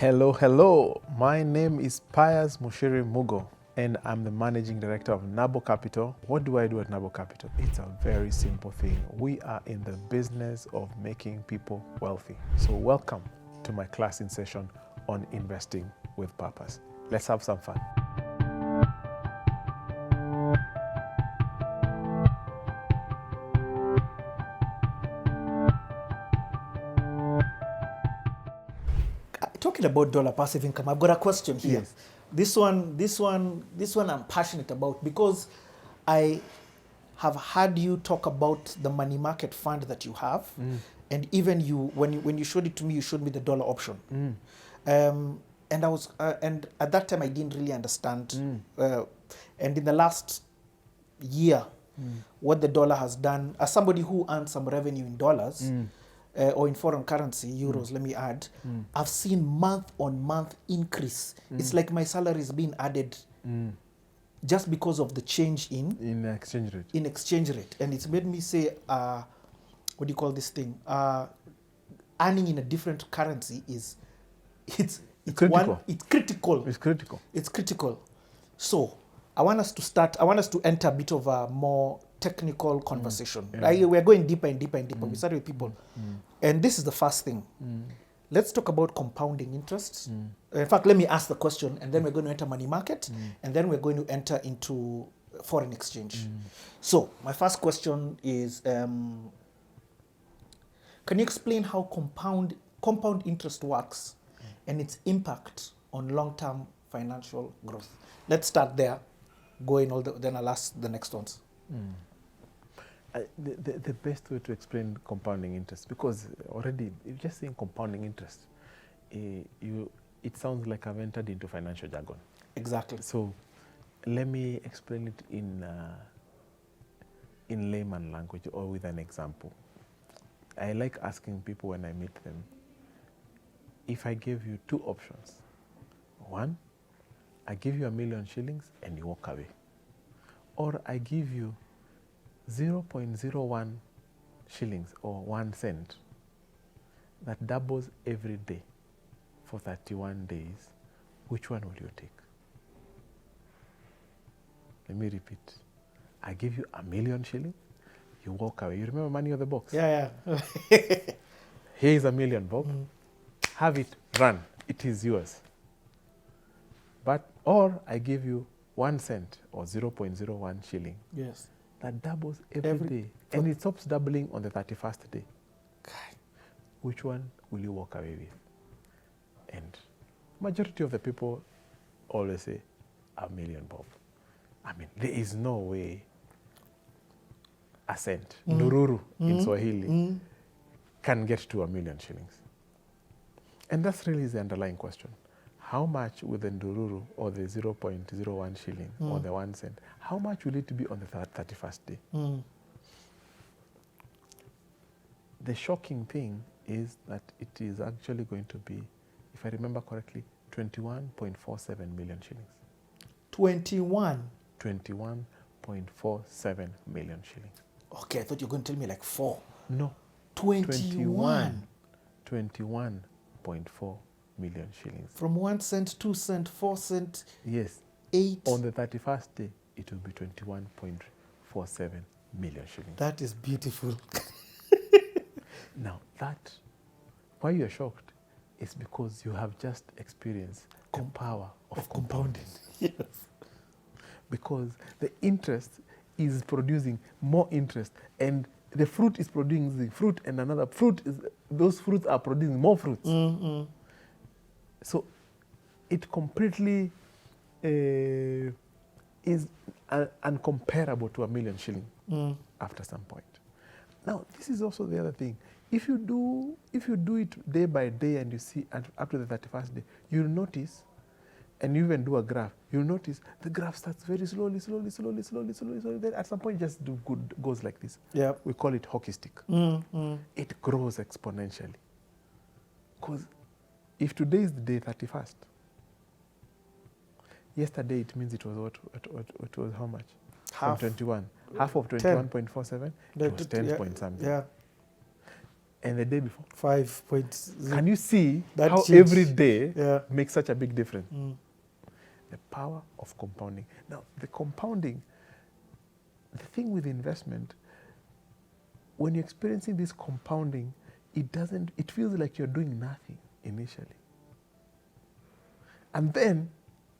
Hello, hello. My name is Pius Mushiri Mugo, and I'm the Managing Director of Nabo Capital. What do I do at Nabo Capital? It's a very simple thing. We are in the business of making people wealthy. So welcome to my class in session on investing with purpose. Let's have some fun. Talking about dollar passive income, I've got a question here. Yes. This one I'm passionate about because I have heard you talk about the money market fund that you have, and even when you showed it to me, you showed me the dollar option, and I was and at that time I didn't really understand, and in the last year, what the dollar has done as somebody who earns some revenue in dollars. Or in foreign currency, euros, let me add, I've seen month on month increase. It's like my salary is being added just because of the change in exchange rate. In exchange rate. And it's made me say, what do you call this thing? Earning in a different currency it's critical. It's critical. So I want us to enter a bit of a more technical conversation. We're going deeper and deeper and deeper. We start with people. And this is the first thing. Let's talk about compounding interest. In fact, let me ask the question, and then we're going to enter money market, and then we're going to enter into foreign exchange. So my first question is, can you explain how compound interest works and its impact on long-term financial growth? Let's start there, then I'll ask the next ones. The best way to explain compounding interest, because already if just saying compounding interest, it sounds like I've entered into financial jargon. Exactly. So let me explain it in layman language or with an example. I like asking people when I meet them, if I gave you two options. One, I give you 1 million shillings and you walk away. Or I give you 0.01 shillings or 1 cent that doubles every day for 31 days. Which one will you take? Let me repeat. I give you 1 million shillings, you walk away. You remember money on the box? Yeah. Here is 1 million, Bob. Have it, run. It is yours. Or I give you 1 cent or 0.01 shilling. Yes. That doubles every day. And it stops doubling on the 31st day. Okay. Which one will you walk away with? And majority of the people always say, 1 million, Bob. I mean, there is no way a cent, ndururu in Swahili, can get to 1 million shillings. And that's really the underlying question. How much will the ndururu or the 0.01 shilling or the 1 cent, how much will it be on the 31st day? The shocking thing is that it is actually going to be, if I remember correctly, 21.47 million shillings. 21.47 million shillings. Okay, I thought you were going to tell me like 4. No. 21. 21.4 million shillings. From 1 cent, 2 cent, 4 cent. Yes. 8. On the 31st day, it will be 21.47 million shillings. That is beautiful. Now, why you're shocked is because you have just experienced the power of compounding. Yes. Because the interest is producing more interest, and the fruit is producing fruit, and another fruit those fruits are producing more fruits. So it completely is uncomparable to 1 million shilling after some point. Now, this is also the other thing. If you do it day by day and you see up to the 31st day, you'll notice, and you even do a graph, you'll notice the graph starts very slowly. Then at some point, it just goes like this. Yeah. We call it hockey stick. It grows exponentially. Because if today is the day 31st, yesterday it means it was what? It was how much? Half. From 21. Half of 21.47? It was 10 point something. Yeah. and the day before. 5.0. Can you see That how change. every day Yeah. makes such a big difference? The power of compounding. Now, the compounding, the thing with investment, when you're experiencing this compounding, it feels like you're doing nothing initially. And then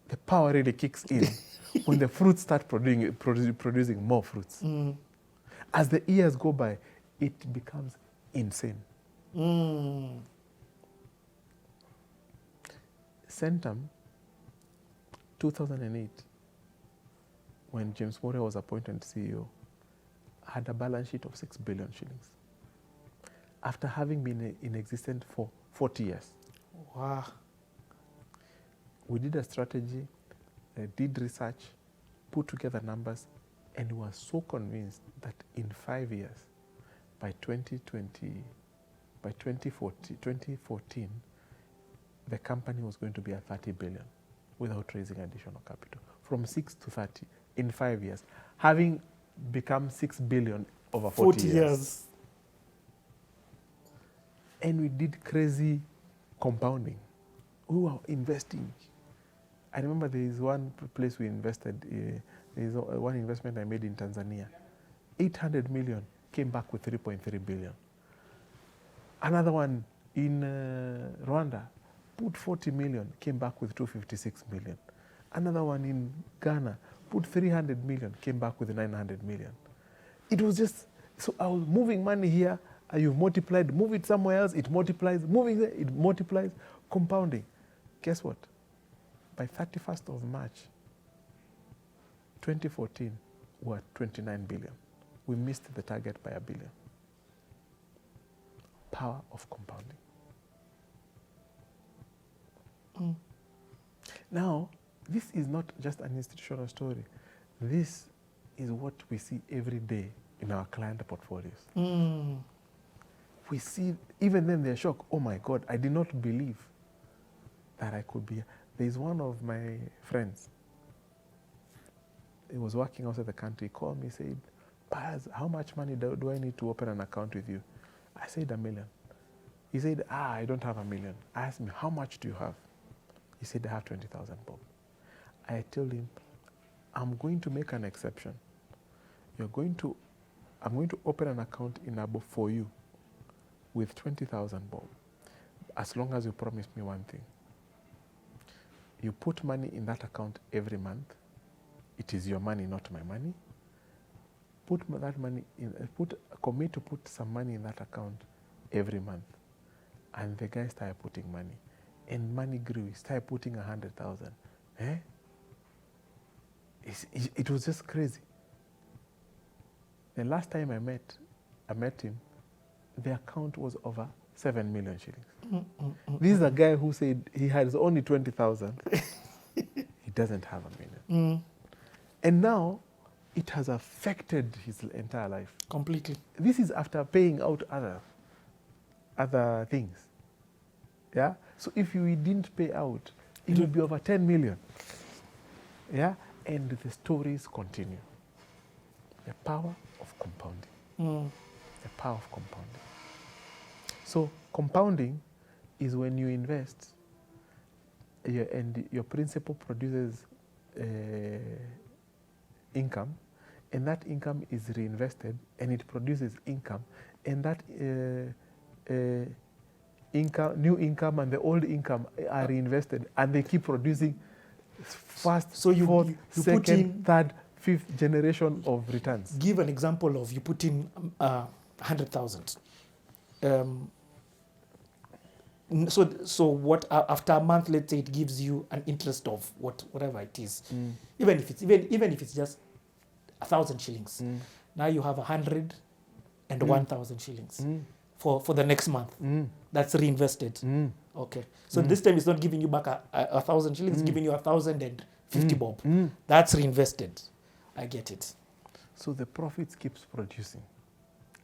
the power really kicks in when the fruits start producing more fruits. As the years go by, it becomes insane. Centum, 2008, when James Moore was appointed CEO, had a balance sheet of 6 billion shillings after having been in existence for 40 years. Wow. We did a strategy, did research, put together numbers, and we were so convinced that in 5 years, by 2014, the company was going to be at 30 billion without raising additional capital. From 6 to 30 in 5 years, having become 6 billion over 40 years. And we did crazy compounding. We were investing. I remember there is one place we invested, there is one investment I made in Tanzania. 800 million came back with 3.3 billion. Another one in Rwanda, put 40 million, came back with 256 million. Another one in Ghana, put 300 million, came back with 900 million. It was just, so I was moving money here, you've multiplied, move it somewhere else, it multiplies, moving there, it multiplies, compounding. Guess what? By 31st of March, 2014, we're at 29 billion. We missed the target by $1 billion. Power of compounding. Now, this is not just an institutional story. This is what we see every day in our client portfolios. We see, even then they're shocked. Oh my God, I did not believe that I could be. There's one of my friends. He was working outside the country. He called me, said, Paz, how much money do I need to open an account with you? I said, $1 million. He said, I don't have $1 million. I asked him, how much do you have? He said, I have 20,000 bob. I told him, I'm going to make an exception. I'm going to open an account in Abo for you with 20,000 bob, as long as you promise me one thing. You put money in that account every month. It is your money, not my money. Put that money in. Commit to put some money in that account every month. And the guy started putting money, and money grew. He started putting 100,000. It was just crazy. The last time I met him, the account was over 7 million shillings. This is a guy who said he has only 20,000. He doesn't have $1 million. And now it has affected his entire life. Completely. This is after paying out other things. Yeah? So if we didn't pay out, it would be over 10 million. Yeah? And the stories continue. The power of compounding. The power of compounding. So compounding is when you invest and your principal produces income, and that income is reinvested and it produces income, and that new income and the old income are reinvested, and they keep producing first, so you fourth, you second, put in, third, fifth generation of returns. Give an example of you put in 100,000. So what after a month, let's say it gives you an interest of whatever it is, even if it's just 1,000 shillings. Now you have 101,000 shillings for the next month. That's reinvested. Okay. So this time it's not giving you back a 1,000 shillings, it's giving you 1,050 bob. That's reinvested. I get it. So the profits keeps producing,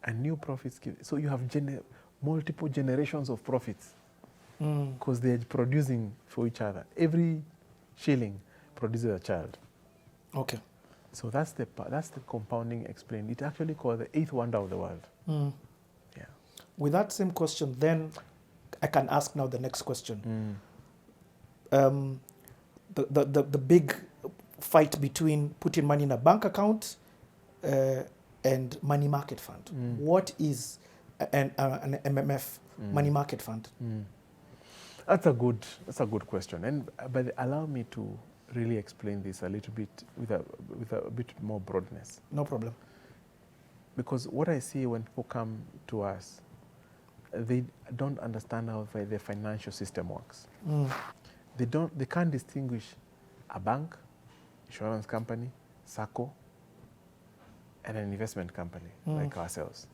and new profits keep. So you have multiple generations of profits because they're producing for each other. Every shilling produces a child. Okay. So that's the compounding explained. It's actually called the eighth wonder of the world. Yeah. with that same question, then I can ask now the next question. The big fight between putting money in a bank account and money market fund. What is an MMF, money market fund? That's a good question, and but allow me to really explain this a little bit with a bit more broadness. No problem. Because what I see when people come to us, they don't understand how the financial system works. They can't distinguish a bank, insurance company, SACCO, and an investment company like ourselves.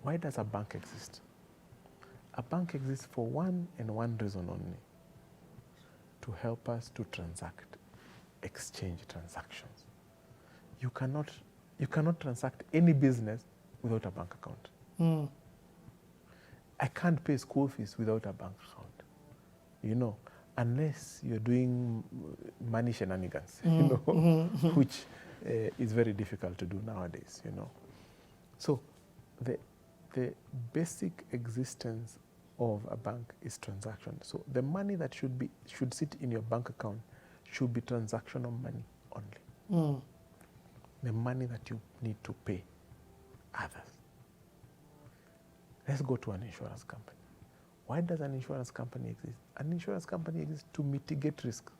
Why does a bank exist? A bank exists for one and one reason only: to help us to transact, exchange transactions. You cannot transact any business without a bank account. I can't pay school fees without a bank account, you know, unless you're doing money shenanigans, you know, which is very difficult to do nowadays, you know. So the basic existence of a bank is transaction. So the money that should sit in your bank account should be transactional money only. The money that you need to pay others. Let's go to an insurance company. Why does an insurance company exist? An insurance company exists to mitigate risk.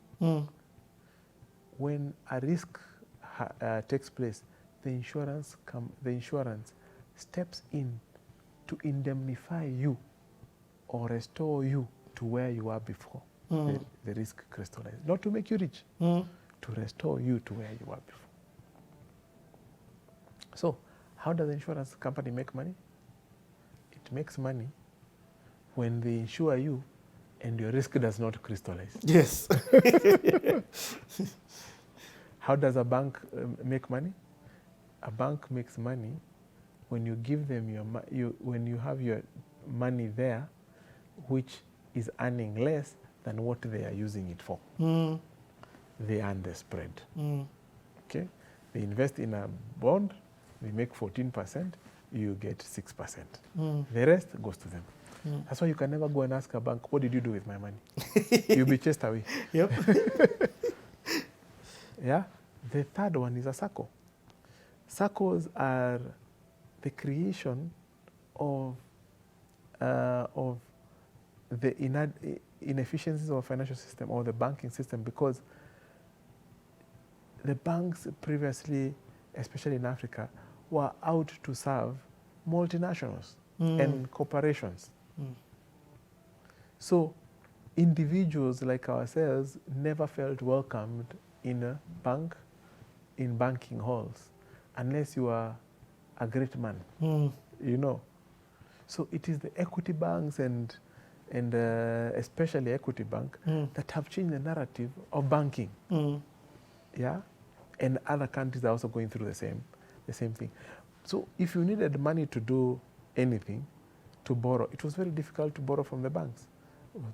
When a risk takes place, the insurance steps in to indemnify you or restore you to where you were before the risk crystallized. Not to make you rich, to restore you to where you were before. So, how does the insurance company make money? It makes money when they insure you and your risk does not crystallize. Yes. How does a bank make money? A bank makes money when you give them when you have your money there, which is earning less than what they are using it for. They earn the spread. Okay? They invest in a bond, they make 14%, you get 6%. The rest goes to them. That's why you can never go and ask a bank, what did you do with my money? You'll be chased away. Yep. Yeah? The third one is a SACCO. SACCOs are the creation of the inefficiencies of a financial system or the banking system, because the banks previously, especially in Africa, were out to serve multinationals and corporations. So individuals like ourselves never felt welcomed in a bank, in banking halls, unless you are a great man, you know. So it is the equity banks and especially Equity Bank that have changed the narrative of banking. Yeah, and other countries are also going through the same thing. So if you needed money to do anything, to borrow, it was very difficult to borrow from the banks.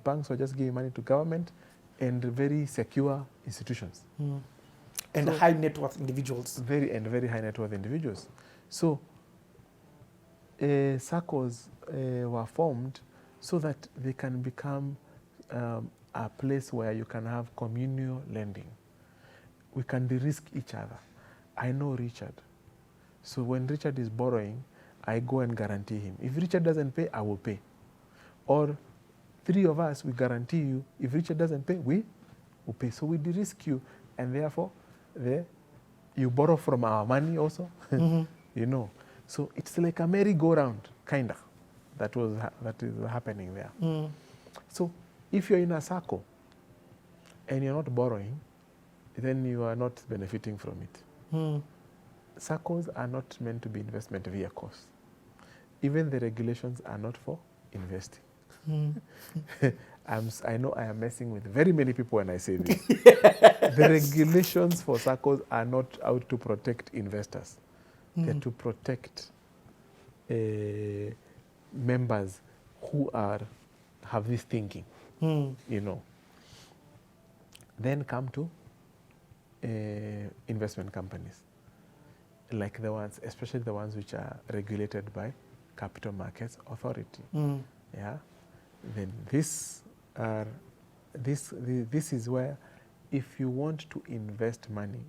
Banks were just giving money to government and very secure institutions. And so, high net worth individuals. Very high net worth individuals. So SACCOs were formed so that they can become a place where you can have communal lending. We can de-risk each other. I know Richard. So when Richard is borrowing, I go and guarantee him. If Richard doesn't pay, I will pay. Or three of us, we guarantee you. If Richard doesn't pay, we will pay. So we de-risk you. And therefore, you borrow from our money also. You know. So it's like a merry-go-round, kind of. That is happening there. So if you're in a SACCO and you're not borrowing, then you are not benefiting from it. SACCOs are not meant to be investment vehicles. Even the regulations are not for investing. I know I am messing with very many people when I say this. Yes. The regulations for SACCOs are not out to protect investors. They're to protect members who have this thinking, you know. Then come to investment companies, like the ones, especially the ones which are regulated by Capital Markets Authority. Yeah, then this is where, if you want to invest money,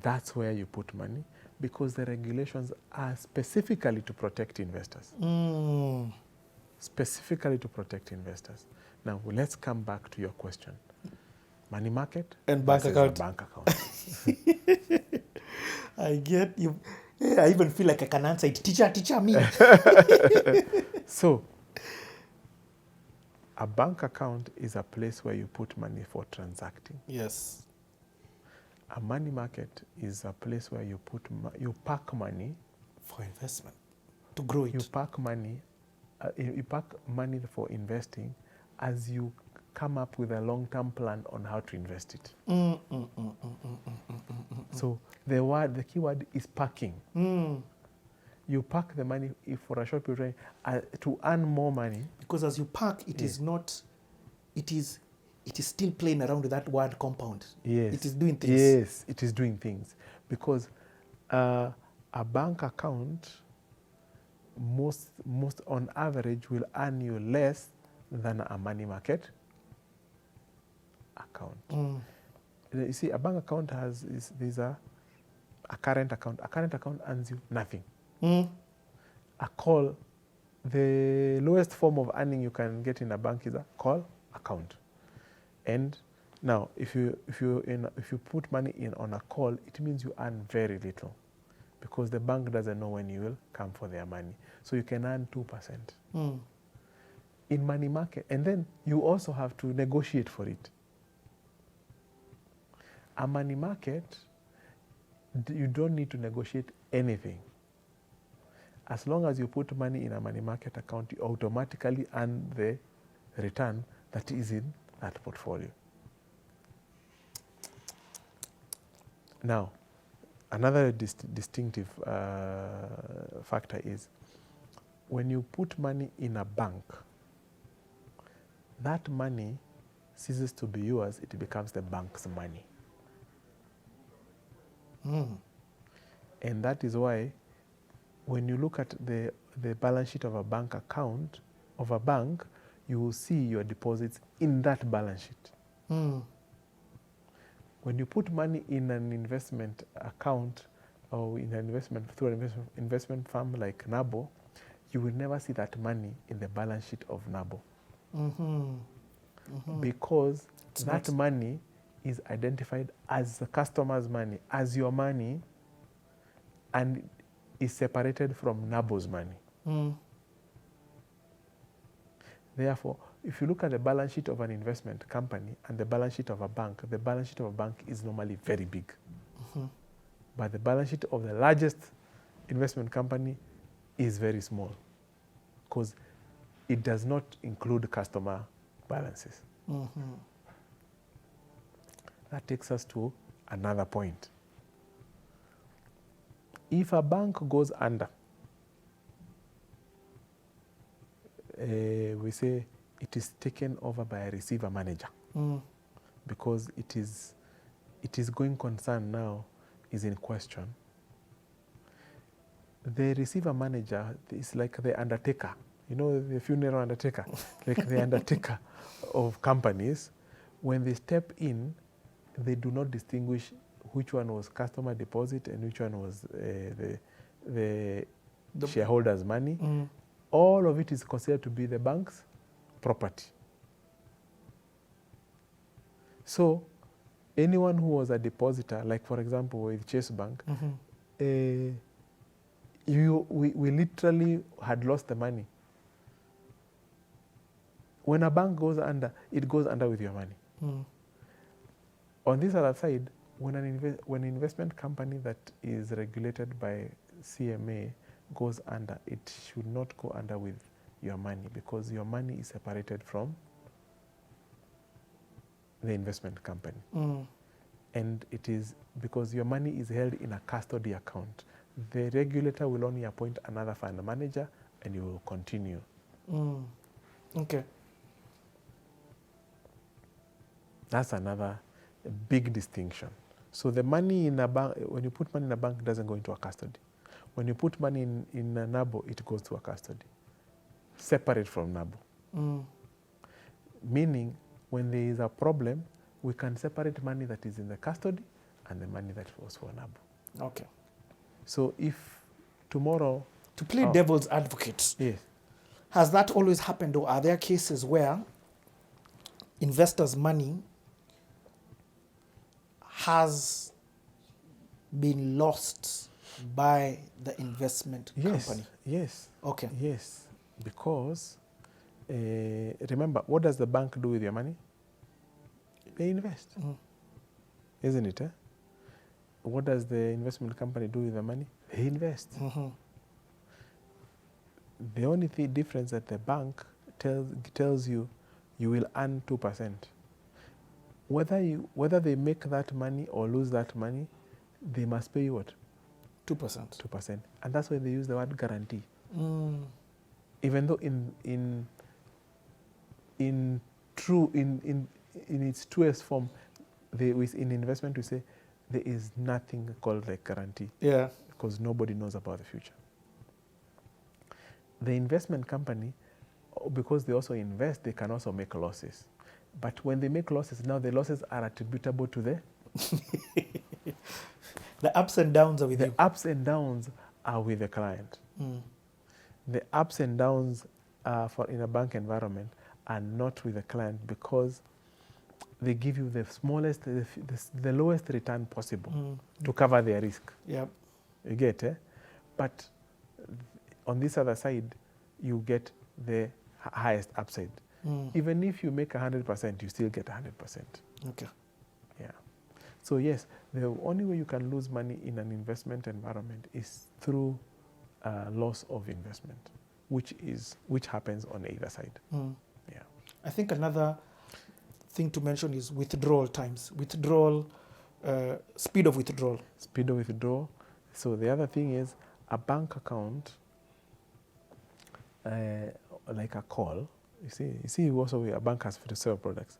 that's where you put money, because the regulations are specifically to protect investors. Specifically to protect investors. Now, let's come back to your question. Money market and bank account. Bank account. I get you. Yeah, I even feel like I can answer it. Teacher me. So, a bank account is a place where you put money for transacting. Yes. A money market is a place where you park money for investment, to grow it. You park money for investing as you come up with a long-term plan on how to invest it. So the key word is parking. You park the money for a short period to earn more money. Because as you park, it is still playing around with that word compound. Yes. It is doing things. Yes, it is doing things. Because a bank account, most on average, will earn you less than a money market account. You see, a bank account there's a current account. A current account earns you nothing. A call, the lowest form of earning you can get in a bank is a call account. And now, if you put money in on a call, it means you earn very little, because the bank doesn't know when you will come for their money. So you can earn 2%. In money market, and then you also have to negotiate for it. A money market, you don't need to negotiate anything. As long as you put money in a money market account, you automatically earn the return that is in that portfolio. Now, another distinctive factor is when you put money in a bank, that money ceases to be yours, it becomes the bank's money. And that is why when you look at the balance sheet of a bank account, of a bank, you will see your deposits in that balance sheet. When you put money in an investment account or in an investment through an investment firm like NABO, you will never see that money in the balance sheet of NABO. Because that money is identified as the customer's money, as your money, and is separated from NABO's money. Therefore, if you look at the balance sheet of an investment company and the balance sheet of a bank, the balance sheet of a bank is normally very big. But the balance sheet of the largest investment company is very small, because it does not include customer balances. That takes us to another point. If a bank goes under, we say it is taken over by a receiver manager, because it is going concern now is in question. The receiver manager is like the undertaker, you know, the funeral undertaker, like the undertaker of companies. When they step in, they do not distinguish which one was customer deposit and which one was the shareholders' money. All of it is considered to be the bank's property. So anyone who was a depositor, like for example with Chase Bank, we literally had lost the money. When a bank goes under, it goes under with your money. On this other side, when an investment company that is regulated by CMA goes under, it should not go under with your money, because your money is separated from the investment company. And it is because your money is held in a custody account. The regulator will only appoint another fund manager and you will continue. Okay. That's another big distinction. So the money in a bank, when you put money in a bank, it doesn't go into a custody. When you put money in a NABO, it goes to a custody, separate from NABO. Meaning, when there is a problem, we can separate money that is in the custody and the money that was for NABO. Okay. So if tomorrow... To play devil's advocate, yes. Has that always happened, or are there cases where investors' money has been lost by the investment company? Yes. Okay. Yes. Because, remember, what does the bank do with your money? They invest. Isn't it? What does the investment company do with the money? They invest. The only difference that the bank tells you, you will earn 2%. Whether they make that money or lose that money, they must pay you what? 2%. 2%. And that's why they use the word guarantee. Even though in its truest form, in investment we say there is nothing called like guarantee. Yeah. Because nobody knows about the future. The investment company, because they also invest, they can also make losses. But when they make losses, now the losses are attributable to the... The ups and downs are with you. The ups and downs are with the client. The ups and downs in a bank environment are not with the client because they give you the smallest, the lowest return possible to cover their risk. Yep. You get it? But on this other side, you get the highest upside. Even if you make 100%, you still get 100%. Okay. Yeah. So yes, the only way you can lose money in an investment environment is through loss of investment, which happens on either side. Yeah. I think another thing to mention is withdrawal times. Speed of withdrawal. Speed of withdrawal. So the other thing is a bank account, like a call. You see also a bank has to sell products.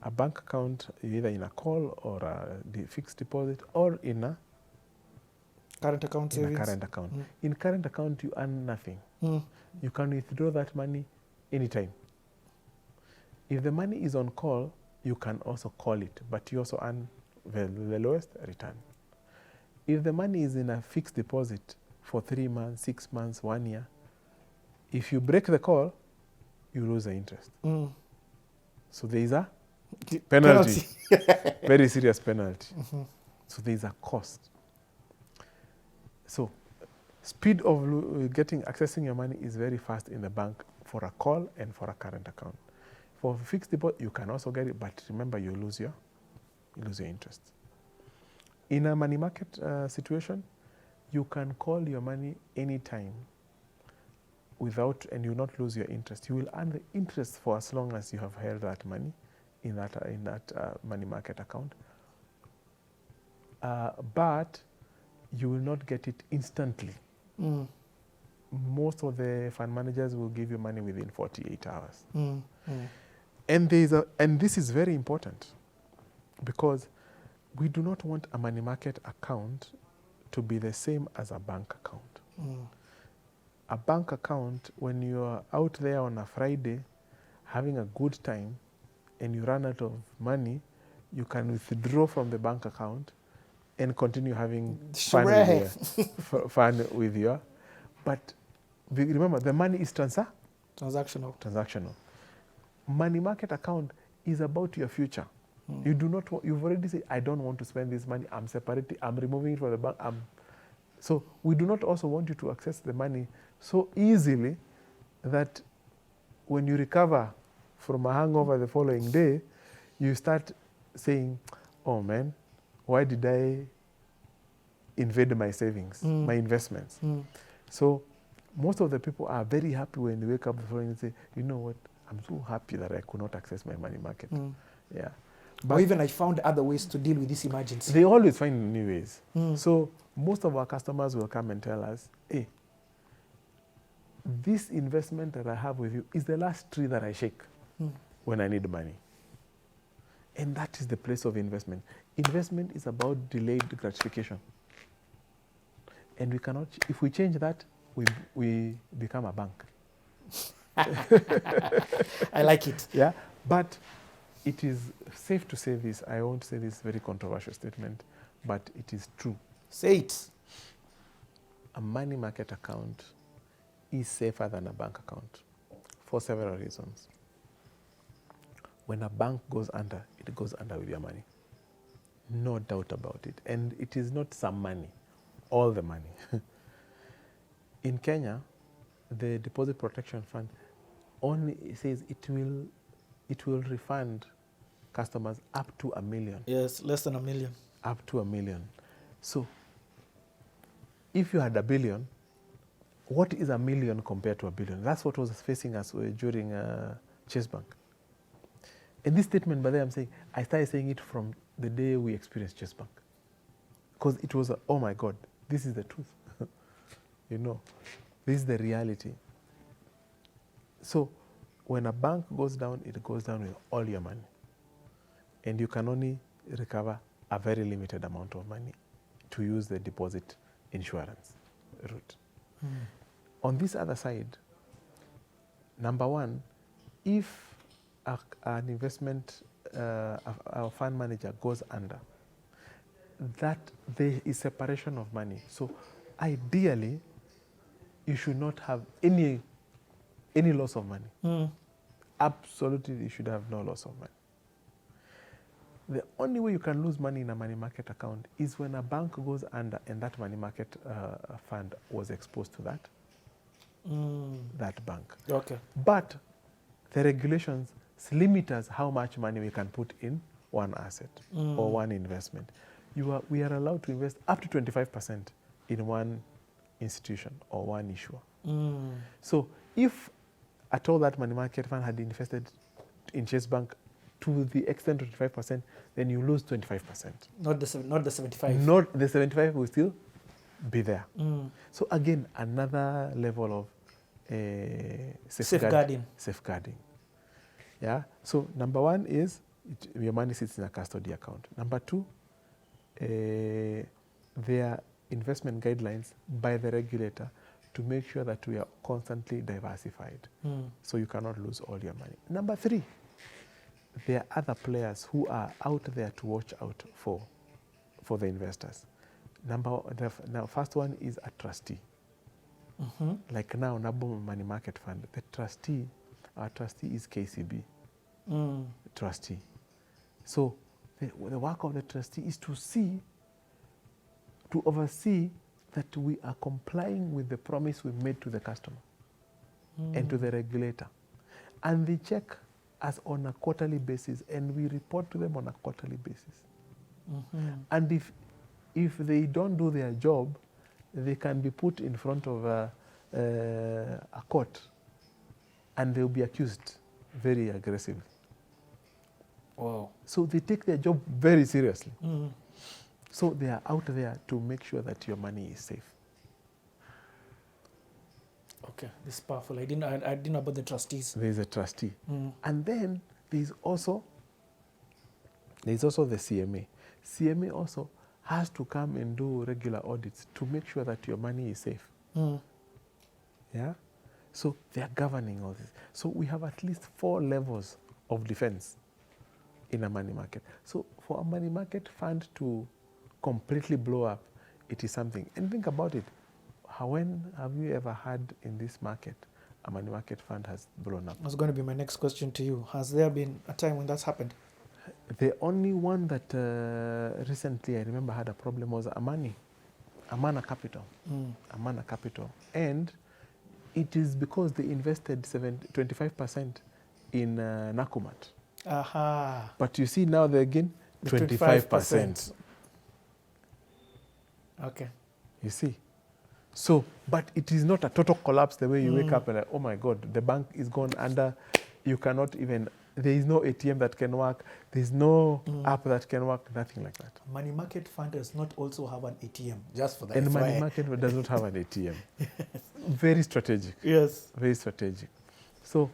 A bank account, either in a call or a fixed deposit or in a current account savings. In a current account. In current account, you earn nothing. You can withdraw that money anytime. If the money is on call, you can also call it, but you also earn the lowest return. If the money is in a fixed deposit for 3 months, 6 months, 1 year, if you break the call, you lose the interest. So there is a penalty. Very serious penalty. So there is a cost. So speed of accessing your money is very fast in the bank for a call and for a current account. For fixed deposit, you can also get it, but remember you lose your interest. In a money market situation, you can call your money anytime and you will not lose your interest. You will earn the interest for as long as you have held that money in that money market account. But you will not get it instantly. Most of the fund managers will give you money within 48 hours. And this is very important because we do not want a money market account to be the same as a bank account. A bank account, when you are out there on a Friday having a good time and you run out of money, you can withdraw from the bank account and continue having fun with you. But remember, the money is transactional. Money market account is about your future. You do not. You've already said, I don't want to spend this money. I'm separating. I'm removing it from the bank. So we do not also want you to access the money so easily that when you recover from a hangover the following day, you start saying, oh man, why did I invade my savings, my investments? So most of the people are very happy when they wake up the following day and say, you know what, I'm so happy that I could not access my money market. Yeah. But or even I found other ways to deal with this emergency. They always find new ways. So most of our customers will come and tell us, hey, this investment that I have with you is the last tree that I shake when I need money. And that is the place of investment. Investment is about delayed gratification. And we cannot, if we change that, we become a bank. I like it. Yeah, but it is safe to say this. I won't say this very controversial statement, but it is true. Say it. A money market account is safer than a bank account for several reasons. When a bank goes under, it goes under with your money. No doubt about it. And it is not some money, all the money. In Kenya, the Deposit Protection Fund only says it will refund customers up to $1 million. Yes, less than $1 million. Up to $1 million. So if you had $1 billion, what is $1 million compared to $1 billion? That's what was facing us during Chase Bank. And this statement, by the way, I started saying it from the day we experienced Chase Bank. Because it was, oh my God, this is the truth. You know, this is the reality. So when a bank goes down, it goes down with all your money. And you can only recover a very limited amount of money to use the deposit insurance route. On this other side, number one, if an investment, a fund manager goes under, that there is separation of money. So ideally, you should not have any loss of money. Absolutely, you should have no loss of money. The only way you can lose money in a money market account is when a bank goes under and that money market fund was exposed to that bank. Okay. But the regulations limit us how much money we can put in one asset or one investment. We are allowed to invest up to 25% in one institution or one issuer. So if at all that money market fund had invested in Chase Bank to the extent of 25%, then you lose 25%. Not the 75. Not the 75 will still be there. So again, another level of safeguarding. Yeah. So number one is your money sits in a custody account. Number two, there are investment guidelines by the regulator to make sure that we are constantly diversified. So you cannot lose all your money. Number three, there are other players who are out there to watch out for the investors. The first one is a trustee. Like now, Nabo Money Market Fund, our trustee is KCB trustee. So the work of the trustee is to oversee that we are complying with the promise we made to the customer and to the regulator. And they check us on a quarterly basis, and we report to them on a quarterly basis. And if they don't do their job, they can be put in front of a court, and they'll be accused very aggressively. Wow. So they take their job very seriously. So they are out there to make sure that your money is safe. Okay, this is powerful. I didn't know about the trustees. There is a trustee. And then there's also the CMA. CMA also has to come and do regular audits to make sure that your money is safe. Yeah? So they are governing all this. So we have at least 4 levels of defense in a money market. So for a money market fund to completely blow up, it is something. And think about it. When have you ever had in this market a money market fund has blown up? That's going to be my next question to you. Has there been a time when that's happened? The only one that recently I remember had a problem was Amana Capital. Amana Capital. And it is because they invested 25% in Nakumat. Aha. But you see now they're again 25%. Okay. You see? So, but it is not a total collapse the way you wake up and like, oh my God, the bank is gone under. You cannot even, there is no ATM that can work. There's no app that can work, nothing like that. Money market fund does not also have an ATM, just for that. And money market does not have an ATM. Very strategic. Yes. Very strategic. So,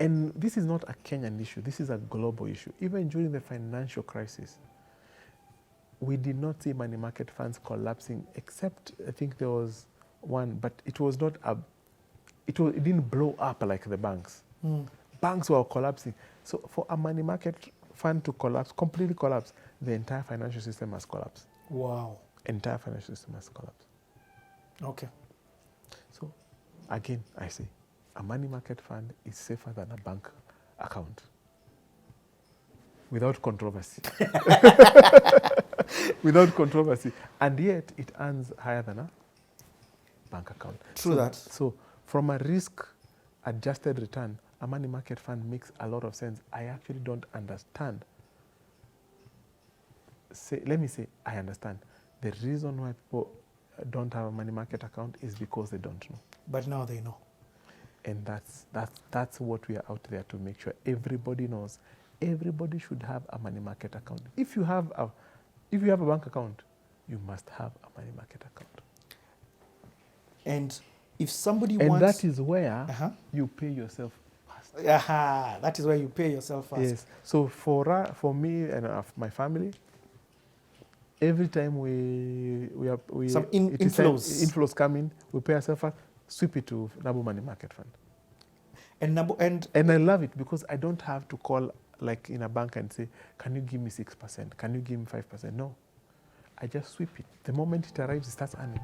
and this is not a Kenyan issue. This is a global issue. Even during the financial crisis, we did not see money market funds collapsing, except I think there was one, but it was not it didn't blow up like the banks. Banks were collapsing. So for a money market fund to collapse, completely collapse, the entire financial system has collapsed. Wow. Entire financial system has collapsed. Okay. So again, I say, a money market fund is safer than a bank account. Without controversy. Without controversy. And yet, it earns higher than a bank account. True that. So from a risk-adjusted return, a money market fund makes a lot of sense. I actually don't understand. Let me say, I understand. The reason why people don't have a money market account is because they don't know. But now they know. And that's what we are out there to make sure everybody knows. Everybody should have a money market account. If you have a bank account, you must have a money market account. And if somebody and wants... And that is where you pay yourself first. That is where you pay yourself first. Yes. So for me and my family, every time some inflows come in, we pay ourselves first, sweep it to Nabu Money Market Fund. And I love it because I don't have to call like in a bank and say, can you give me 6%? Can you give me 5%? No. I just sweep it. The moment it arrives, it starts earning.